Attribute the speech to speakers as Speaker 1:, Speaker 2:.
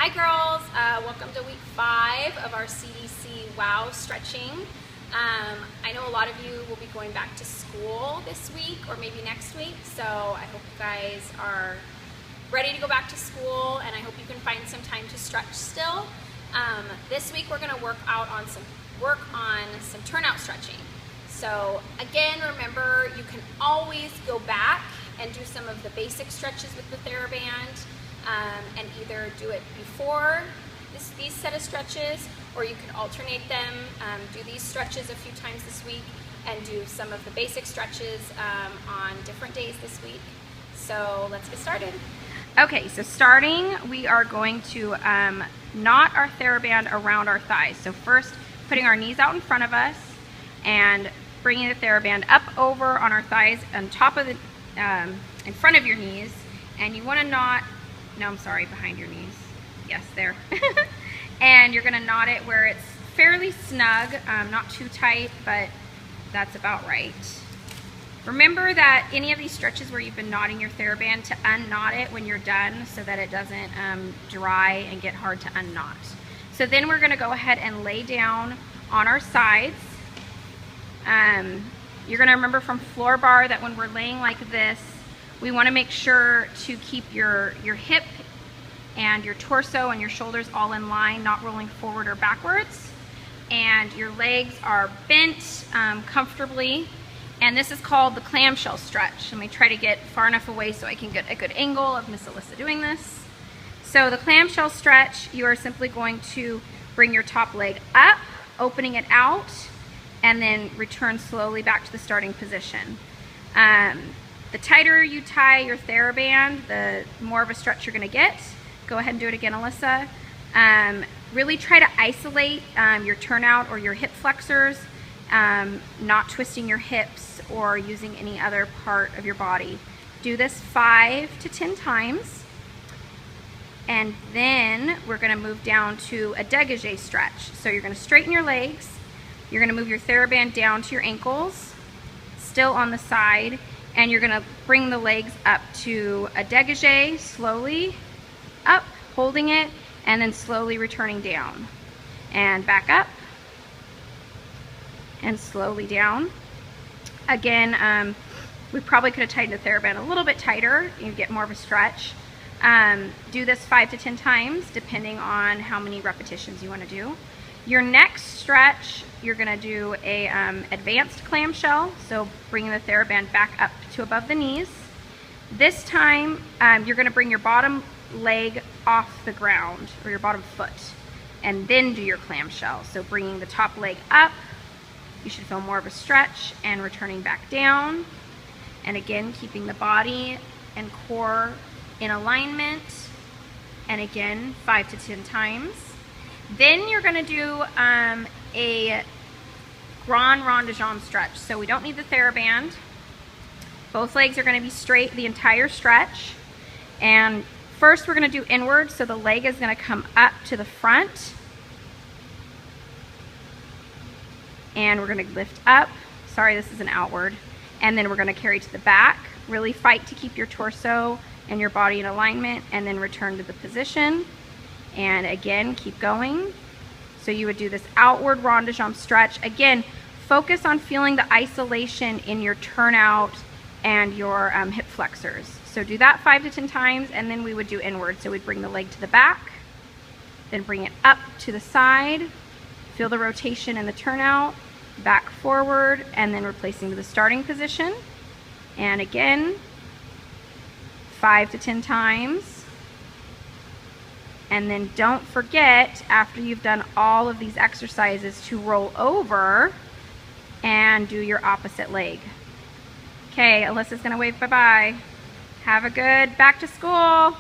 Speaker 1: Hi girls, welcome to week 5 of our CDC WOW stretching. I know a lot of you will be going back to school this week or maybe next week, so I hope you guys are ready to go back to school, and I hope you can find some time to stretch still. This week we're going to work on some turnout stretching. So again, remember, you can always go back and do some of the basic stretches with the TheraBand, and either do it before these set of stretches, or you can alternate them, do these stretches a few times this week and do some of the basic stretches on different days this week. So let's get started. Okay, so starting, we are going to knot our TheraBand around our thighs. So first, putting our knees out in front of us and bringing the TheraBand up over on our thighs on top of the, in front of your knees, and you want to knot, no, I'm sorry, behind your knees. Yes, there. And you're going to knot it where it's fairly snug, not too tight, but that's about right. Remember that any of these stretches where you've been knotting your TheraBand, to unknot it when you're done so that it doesn't dry and get hard to unknot. So then we're going to go ahead and lay down on our sides. You're going to remember from floor bar that when we're laying like this, we want to make sure to keep your hip and your torso and your shoulders all in line, not rolling forward or backwards. And your legs are bent comfortably. And this is called the clamshell stretch. Let me try to get far enough away so I can get a good angle of Miss Alyssa doing this. So the clamshell stretch, you are simply going to bring your top leg up, opening it out, and then return slowly back to the starting position. The tighter you tie your TheraBand, the more of a stretch you're going to get. Go ahead and do it again, Alyssa. Really try to isolate your turnout or your hip flexors, not twisting your hips or using any other part of your body. Do this 5 to 10 times. And then we're going to move down to a dégagé stretch. So you're going to straighten your legs. You're going to move your TheraBand down to your ankles, still on the side, and you're going to bring the legs up to a dégagé, slowly up, holding it, and then slowly returning down. And back up, and slowly down. Again, we probably could have tightened the TheraBand a little bit tighter. You get more of a stretch. Do this 5 to 10 times, depending on how many repetitions you want to do. Your next stretch, you're going to do a advanced clamshell, so bringing the TheraBand back up to above the knees. This time, you're going to bring your bottom leg off the ground, or your bottom foot, and then do your clamshell. So bringing the top leg up, you should feel more of a stretch, and returning back down. And again, keeping the body and core in alignment, and again, 5 to 10 times. Then you're going to do a grand rond de jambe stretch. So we don't need the TheraBand. Both legs are going to be straight the entire stretch. And first we're going to do inward, so the leg is going to come up to the front. And we're going to lift up. Sorry, this is an outward. And then we're going to carry to the back. Really fight to keep your torso and your body in alignment, and then return to the position. And again, keep going. So you would do this outward rond de jambe stretch. Again, focus on feeling the isolation in your turnout and your hip flexors. So do that 5 to 10 times, and then we would do inward. So we'd bring the leg to the back, then bring it up to the side, feel the rotation and the turnout, back forward, and then replacing to the starting position. And again, 5 to 10 times. And then don't forget, after you've done all of these exercises, to roll over and do your opposite leg. Okay, Alyssa's gonna wave bye-bye. Have a good back to school.